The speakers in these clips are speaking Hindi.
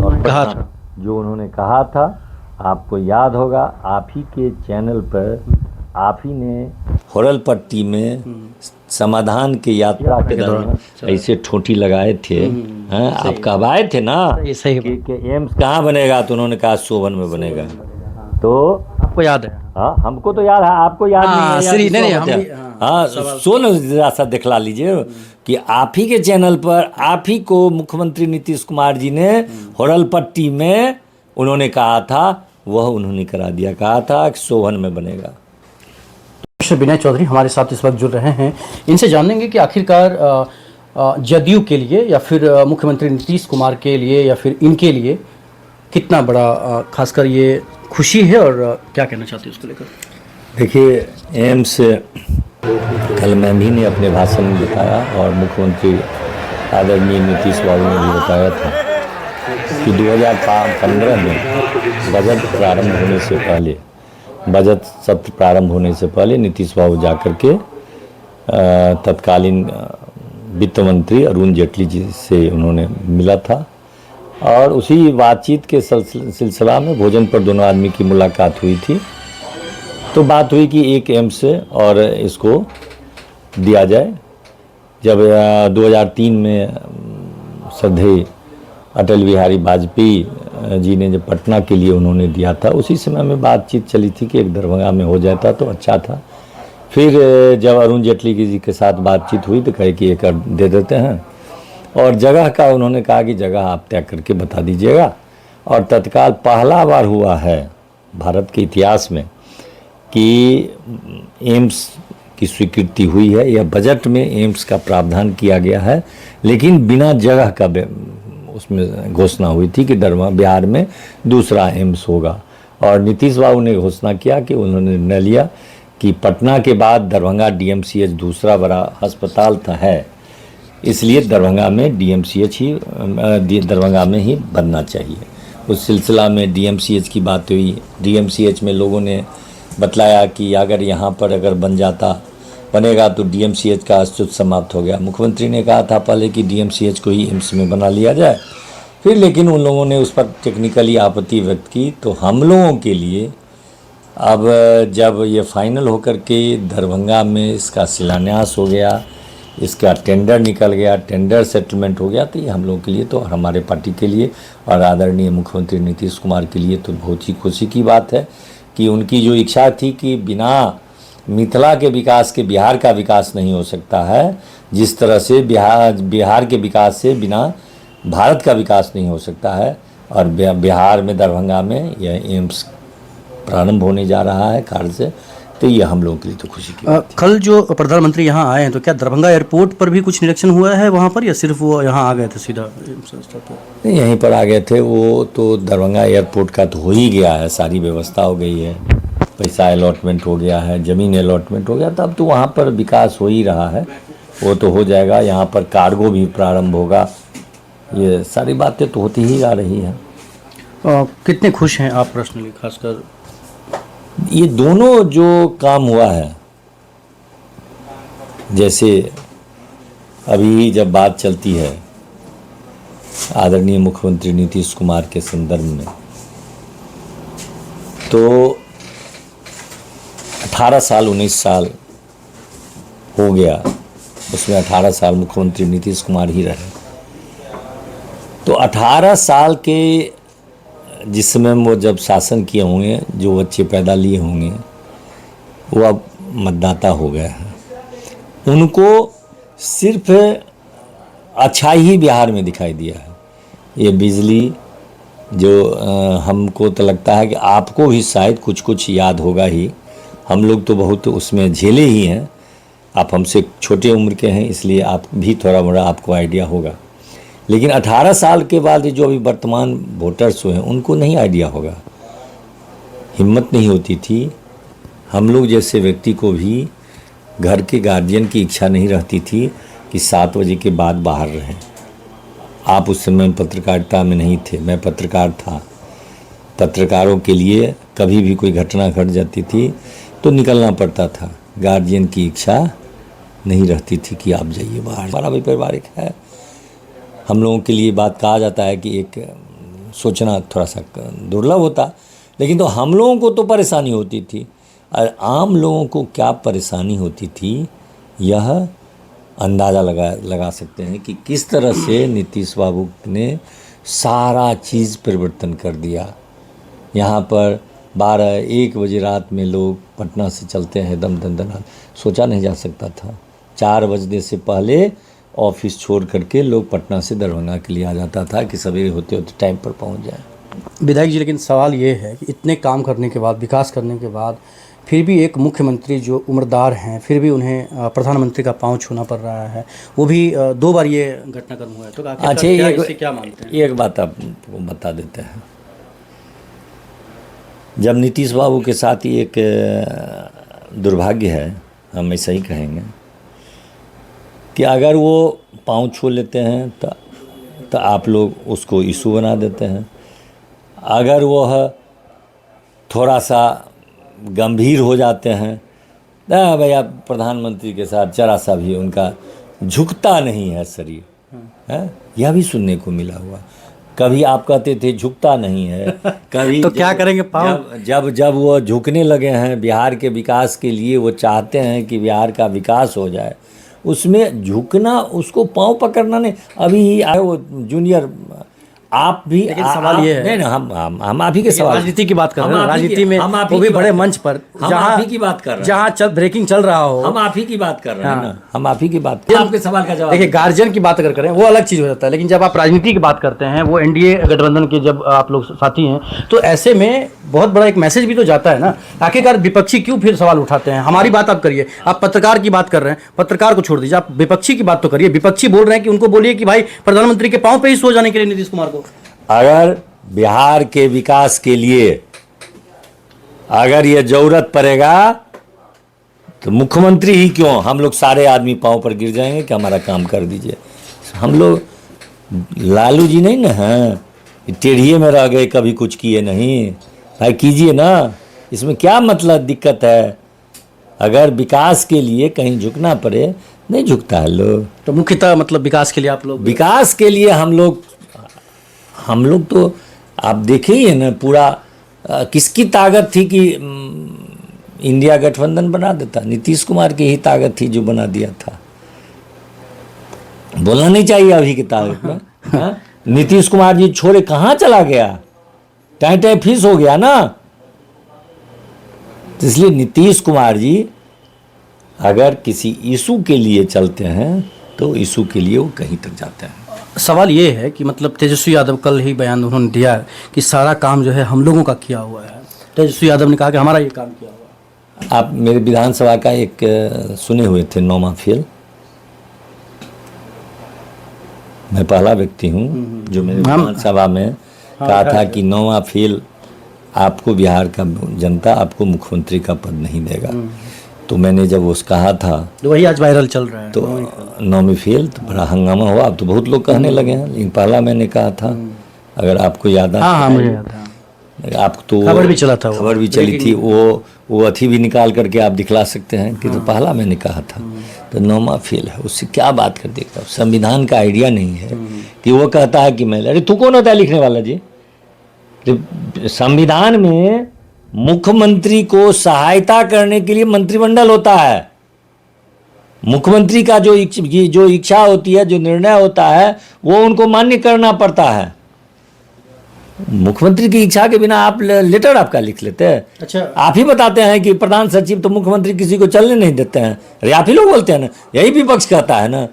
कहा था जो उन्होंने कहा था, आपको याद होगा, आप ही के चैनल पर आप ही ने होरलपट्टी में समाधान की यात्रा के दौरान ऐसे ठोंठी लगाए थे। हैं, आप कब आए थे ना कि एम्स कहाँ बनेगा, तो उन्होंने कहा सोवन में बनेगा। तो आपको याद है? हाँ, हमको तो याद है, आपको याद नहीं है? हाँ, सोन जरा सा दिखला लीजिए कि आप ही के चैनल पर आप ही को मुख्यमंत्री नीतीश कुमार जी ने होरलपट्टी में उन्होंने कहा था, वह उन्होंने करा दिया, कहा था कि सोवन में बनेगा। विनय चौधरी हमारे साथ इस वक्त जुड़ रहे हैं, इनसे जानेंगे कि आखिरकार जदयू के लिए या फिर मुख्यमंत्री नीतीश कुमार के लिए या फिर इनके लिए कितना बड़ा खासकर ये खुशी है और क्या कहना चाहते हैं उसको लेकर। देखिए, एम्स कल मैं भी ने अपने भाषण में बताया और मुख्यमंत्री आदरणीय नीतीश बाबू ने भी बताया था कि 2015 में बजट प्रारंभ होने से पहले, बजट सत्र प्रारंभ होने से पहले नीतीश बाबू जाकर के तत्कालीन वित्त मंत्री अरुण जेटली जी से उन्होंने मिला था और उसी बातचीत के सिलसिला में भोजन पर दोनों आदमी की मुलाकात हुई थी। तो बात हुई कि एक एम्स और इसको दिया जाए। जब 2003 में श्रद्धेय अटल बिहारी वाजपेयी जी ने जब पटना के लिए उन्होंने दिया था, उसी समय में बातचीत चली थी कि एक दरभंगा में हो जाता तो अच्छा था। फिर जब अरुण जेटली जी के साथ बातचीत हुई तो कहे कि एक दे देते हैं और जगह का उन्होंने कहा कि जगह आप तय करके बता दीजिएगा। और तत्काल पहला बार हुआ है भारत के इतिहास में कि एम्स की स्वीकृति हुई है या बजट में एम्स का प्रावधान किया गया है, लेकिन बिना जगह का उसमें घोषणा हुई थी कि बिहार में दूसरा एम्स होगा। और नीतीश बाबू ने घोषणा किया कि उन्होंने निर्णय लिया कि पटना के बाद दरभंगा डीएमसीएच दूसरा बड़ा अस्पताल है, इसलिए दरभंगा में डीएमसीएच ही दरभंगा में ही बनना चाहिए। उस सिलसिला में डीएमसीएच की बात हुई। डीएमसीएच में लोगों ने बतलाया कि अगर यहाँ पर अगर बनेगा तो डीएमसीएच का अस्तित्व समाप्त हो गया। मुख्यमंत्री ने कहा था पहले कि डीएमसीएच को ही एम्स में बना लिया जाए, फिर लेकिन उन लोगों ने उस पर टेक्निकली आपत्ति व्यक्त की। तो हम लोगों के लिए अब जब ये फाइनल होकर के दरभंगा में इसका शिलान्यास हो गया, इसका टेंडर निकल गया, टेंडर सेटलमेंट हो गया, तो ये हम लोगों के लिए तो हमारे पार्टी के लिए और आदरणीय मुख्यमंत्री नीतीश कुमार के लिए तो बहुत ही खुशी की बात है कि उनकी जो इच्छा थी कि बिना मिथिला के विकास के बिहार का विकास नहीं हो सकता है, जिस तरह से बिहार के विकास से बिना भारत का विकास नहीं हो सकता है। और बिहार में दरभंगा में यह एम्स प्रारंभ होने जा रहा है कार्य से, तो ये हम लोगों के लिए तो खुशी की बात है। कल जो प्रधानमंत्री यहाँ आए हैं तो क्या दरभंगा एयरपोर्ट पर भी कुछ निरीक्षण हुआ है वहाँ पर, या सिर्फ वो यहाँ आ गए थे सीधा? नहीं, यहीं पर आ गए थे। वो तो दरभंगा एयरपोर्ट का तो हो ही गया है, सारी व्यवस्था हो गई है, पैसा अलॉटमेंट हो गया है, ज़मीन अलॉटमेंट हो गया, तब तो वहाँ पर विकास हो ही रहा है, वो तो हो जाएगा। यहाँ पर कार्गो भी प्रारंभ होगा, ये सारी बातें तो होती ही आ रही हैं। कितने खुश हैं आप पर्सनली? खासकर ये दोनों जो काम हुआ है, जैसे अभी जब बात चलती है आदरणीय मुख्यमंत्री नीतीश कुमार के संदर्भ में, तो 18 साल 19 साल हो गया, उसमें 18 साल मुख्यमंत्री नीतीश कुमार ही रहे। तो 18 साल के जिसमें वो जब शासन किए होंगे, जो बच्चे पैदा लिए होंगे, वो अब मतदाता हो गए हैं। उनको सिर्फ अच्छा ही बिहार में दिखाई दिया है। ये बिजली जो हमको तो लगता है कि आपको भी शायद कुछ कुछ याद होगा ही, हम लोग तो बहुत उसमें झेले ही हैं, आप हमसे छोटे उम्र के हैं इसलिए आप भी थोड़ा मोड़ा आपको आइडिया होगा। लेकिन 18 साल के बाद जो अभी वर्तमान वोटर्स हुए हैं उनको नहीं आइडिया होगा। हिम्मत नहीं होती थी, हम लोग जैसे व्यक्ति को भी घर के गार्जियन की इच्छा नहीं रहती थी कि 7 बजे के बाद बाहर रहें। आप उस समय पत्रकारिता में नहीं थे, मैं पत्रकार था। पत्रकारों के लिए कभी भी कोई घटना घट जाती थी तो निकलना पड़ता था, गार्जियन की इच्छा नहीं रहती थी कि आप जाइए बाहर। हमारा भी पारिवारिक है, हम लोगों के लिए बात कहा जाता है कि एक सोचना थोड़ा सा दुर्लभ होता, लेकिन तो हम लोगों को तो परेशानी होती थी। और आम लोगों को क्या परेशानी होती थी, यह अंदाज़ा लगा सकते हैं कि किस तरह से नीतीश बाबू ने सारा चीज़ परिवर्तन कर दिया। यहाँ पर 12-1 बजे रात में लोग पटना से चलते हैं दम दंदनाथ, सोचा नहीं जा सकता था। 4 बजने से पहले ऑफिस छोड़ करके लोग पटना से दरभंगा के लिए आ जाता था कि सवेरे होते होते टाइम पर पहुँच जाए। विधायक जी, लेकिन सवाल ये है कि इतने काम करने के बाद, विकास करने के बाद, फिर भी एक मुख्यमंत्री जो उम्रदार हैं, फिर भी उन्हें प्रधानमंत्री का पांव छूना पड़ रहा है, वो भी 2 बार ये घटनाक्रम हुआ है। तो अच्छा, इससे क्या मानते हैं? एक बात आपको बता देते हैं। जब नीतीश बाबू के साथ ही एक दुर्भाग्य है, हम ऐसा ही कहेंगे कि अगर वो पांव छू लेते हैं तो आप लोग उसको इशू बना देते हैं। अगर वह थोड़ा सा गंभीर हो जाते हैं, भैया प्रधानमंत्री के साथ जरा सा भी उनका झुकता नहीं है शरीर, है, यह भी सुनने को मिला हुआ। कभी आप कहते थे झुकता नहीं है, कभी तो क्या करेंगे पाँव? जब वो झुकने लगे हैं बिहार के विकास के लिए, वो चाहते हैं कि बिहार का विकास हो जाए, उसमें झुकना, उसको पाँव पकड़ना नहीं। अभी आए वो जूनियर, आप भी, लेकिन सवाल ये है, नहीं, हम आप ही के सवाल, राजनीति की बात कर रहे हैं, राजनीति में वो भी बड़े मंच पर, हम आप ही की बात कर रहे हैं, जहाँ ब्रेकिंग चल रहा हो, हम आप ही की बात कर रहे हैं ना, हम आप ही की बात कर रहे हैं। आपके सवाल का जवाब देखिए, गार्जियन की बात अगर करें वो अलग चीज़ हो जाता है, लेकिन जब आप राजनीति की बात करते हैं, वो एनडीए गठबंधन के जब आप लोग साथी हैं, तो ऐसे में बहुत बड़ा एक मैसेज भी तो जाता है ना। आखिरकार विपक्षी क्यों फिर सवाल उठाते हैं? हमारी बात आप करिए, आप पत्रकार की बात कर रहे हैं, पत्रकार को छोड़ दीजिए, आप विपक्षी की बात तो करिए। विपक्षी बोल रहे हैं कि उनको बोलिए कि भाई प्रधानमंत्री के पाँव पे ही सो जाने के लिए नीतीश कुमार को। अगर बिहार के विकास के लिए अगर ये जरूरत पड़ेगा तो मुख्यमंत्री ही क्यों, हम लोग सारे आदमी पाँव पर गिर जाएंगे कि हमारा काम कर दीजिए। हम लोग लालू जी नहीं ना हैं, टेढ़िए में रह गए, कभी कुछ किए नहीं। भाई कीजिए ना, इसमें क्या मतलब दिक्कत है? अगर विकास के लिए कहीं झुकना पड़े, नहीं झुकता है लोग। तो मुख्यतः मतलब विकास के लिए आप लोग, विकास के लिए हम लोग तो आप देखे ही है ना, पूरा किसकी ताकत थी कि इंडिया गठबंधन बना देता? नीतीश कुमार की ही ताकत थी जो बना दिया था। बोलना नहीं चाहिए अभी की ताकत में। हाँ? नीतीश कुमार जी छोड़े कहाँ चला गया? टाइम फिस हो गया ना। तो इसलिए नीतीश कुमार जी अगर किसी इशू के लिए चलते हैं तो इशू के लिए वो कहीं तक जाते हैं। सवाल ये है कि मतलब तेजस्वी यादव, कल ही बयान उन्होंने दिया कि सारा काम जो है हम लोगों का किया हुआ है। तेजस्वी यादव ने कहा कि हमारा ये काम किया हुआ है। आप मेरे विधानसभा का एक सुने हुए थे, नौमा फेल। मैं पहला व्यक्ति हूँ जो मेरे विधानसभा में कहा था कि नौमा फेल आपको, बिहार का जनता आपको मुख्यमंत्री का पद नहीं देगा। तो मैंने जब उस कहा था, तो वही आज वायरल चल रहा है, तो नौमी फेल, तो बड़ा हंगामा हुआ। अब तो बहुत लोग कहने लगे हैं, लेकिन पहला मैंने कहा था, अगर आपको याद आता है, मुझे याद है, आप तो खबर भी चला था, खबर भी चली थी, वो अथी भी निकाल करके आप दिखला सकते हैं कि तो पहला मैंने कहा था। तो नौमा फेल है, उससे क्या बात कर देगा? संविधान का आइडिया नहीं है कि वो कहता है कि मैं, अरे तू कौन होता है लिखने वाला जी? संविधान में मुख्यमंत्री को सहायता करने के लिए मंत्रिमंडल होता है। मुख्यमंत्री का जो इच्छा होती है, जो निर्णय होता है, वो उनको मान्य करना पड़ता है। मुख्यमंत्री की इच्छा के बिना आप लेटर आपका लिख लेते हैं? अच्छा, आप ही बताते हैं कि प्रधान सचिव तो मुख्यमंत्री किसी को चलने नहीं देते हैं। अरे आप ही लोग बोलते हैं ना, यही विपक्ष कहता है ना,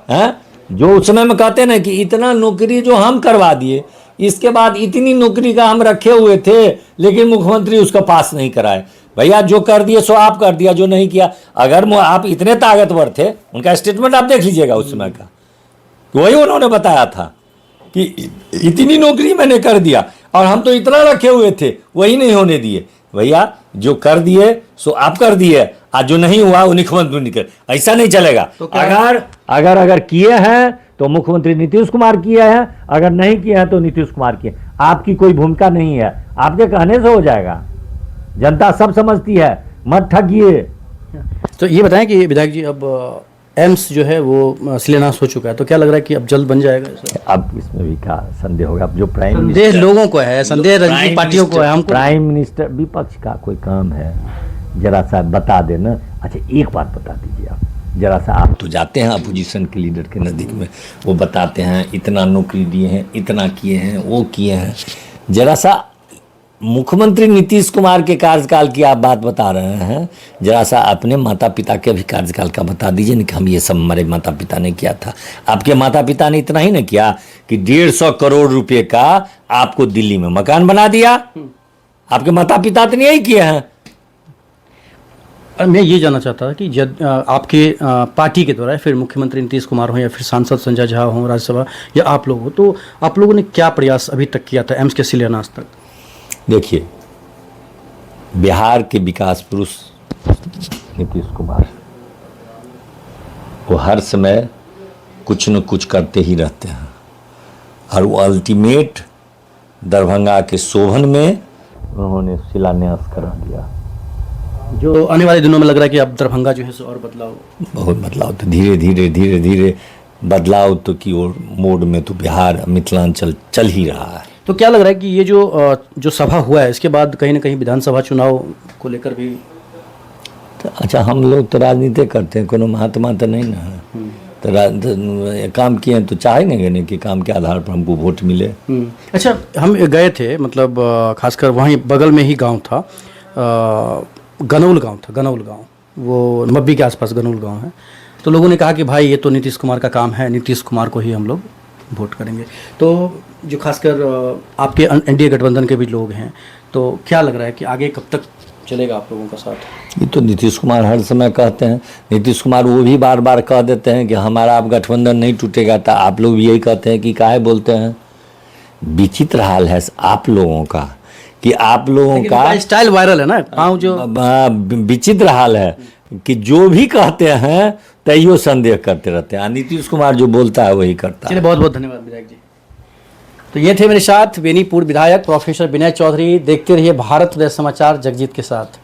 है जो उस समय में कहते हैं ना कि इतना नौकरी जो हम करवा दिए, इसके बाद इतनी नौकरी का हम रखे हुए थे, लेकिन मुख्यमंत्री उसका पास नहीं कराए। भैया जो कर दिए सो आप कर दिया, जो नहीं किया। अगर आप इतने ताकतवर थे, उनका स्टेटमेंट आप देख लीजिएगा उस समय का, वही उन्होंने बताया था कि इतनी नौकरी मैंने कर दिया और हम तो इतना रखे हुए थे, वही नहीं होने दिए। भैया जो कर दिए सो आप कर दिए, आज जो नहीं हुआ वो मुख्यमंत्री निकल, ऐसा नहीं चलेगा। तो अगर किए हैं तो मुख्यमंत्री नीतीश कुमार किया है, अगर नहीं किया है तो नीतीश कुमार किया। आपकी कोई भूमिका नहीं है, आपके कहने से हो जाएगा। जनता सब समझती है, मत ठगिए। तो ये बताएं कि विधायक जी, अब एम्स जो है वो शिलान्यास हो चुका है, तो क्या लग रहा है कि अब जल्द बन जाएगा ऐसा? अब इसमें भी क्या संदेह होगा? अब जो प्राइम संदेह मिनिस्टर, लोगों को है, संदेह राजनीतिक पार्टियों को है, हमको प्राइम मिनिस्टर, विपक्ष का कोई काम है जरा सा बता देना। अच्छा एक बात बता दीजिए आप, जरा सा आप तो जाते हैं अपोजिशन के लीडर के नज़दीक में, वो बताते हैं इतना नौकरी दिए हैं, इतना किए हैं, वो किए हैं। जरा सा मुख्यमंत्री नीतीश कुमार के कार्यकाल की आप बात बता रहे हैं, जरा सा अपने माता पिता के भी कार्यकाल का बता दीजिए ना कि हम ये सब हमारे माता पिता ने किया था। आपके माता पिता ने इतना ही ना किया कि 150 करोड़ रुपए का आपको दिल्ली में मकान बना दिया। आपके माता पिता तो नहीं यही किए हैं। मैं ये जानना चाहता था कि आपके पार्टी के द्वारा फिर मुख्यमंत्री नीतीश कुमार हो या फिर सांसद संजय झा हो राज्यसभा, या आप लोग हो, तो आप लोगों ने क्या प्रयास अभी तक किया था एम्स के शिलान्यास तक? देखिए, बिहार के विकास पुरुष नीतीश कुमार, वो हर समय कुछ न कुछ करते ही रहते हैं, और वो अल्टीमेट दरभंगा के शोभन में उन्होंने शिलान्यास करा दिया। जो आने वाले दिनों में लग रहा है कि अब दरभंगा जो है सो और बदलाव, बहुत बदलाव, तो धीरे धीरे बदलाव तो की ओर मोड में तो बिहार मिथिलांचल चल ही रहा है। तो क्या लग रहा है कि ये जो सभा हुआ है इसके बाद कहीं ना कहीं विधानसभा चुनाव को लेकर भी? तो अच्छा, हम लोग तो राजनीति करते हैं, कोनो महात्मा तो नहीं ना है। तो काम किए हैं तो चाहेंगे नहीं कि काम के आधार पर हमको वोट मिले। अच्छा, हम गए थे, मतलब खासकर वहीं बगल में ही गांव था, गनौल गांव था, गनौल गांव, वो मब्बी के आसपास गनौल गांव है। तो लोगों ने कहा कि भाई ये तो नीतीश कुमार का काम है, नीतीश कुमार को ही हम लोग वोट करेंगे। तो जो खासकर आपके एनडीए गठबंधन के भी लोग हैं, तो क्या लग रहा है कि आगे कब तक चलेगा आप लोगों का साथ? ये तो नीतीश कुमार हर समय कहते हैं। नीतीश कुमार वो भी बार बार कह देते हैं कि हमारा अब गठबंधन नहीं टूटेगा, तो आप लोग भी यही कहते हैं कि काहे बोलते हैं। विचित्र हाल है आप लोगों का कि आप लोगों का स्टाइल वायरल है ना गाँव, जो विचित्र हाल है कि जो भी कहते हैं तैयो संदेह करते रहते हैं। नीतीश कुमार जो बोलता है वही करता है। चलिए, बहुत बहुत धन्यवाद विधायक जी। तो ये थे मेरे साथ बेनीपुर विधायक प्रोफेसर विनय चौधरी। देखते रहिए भारत उदय समाचार जगजीत के साथ।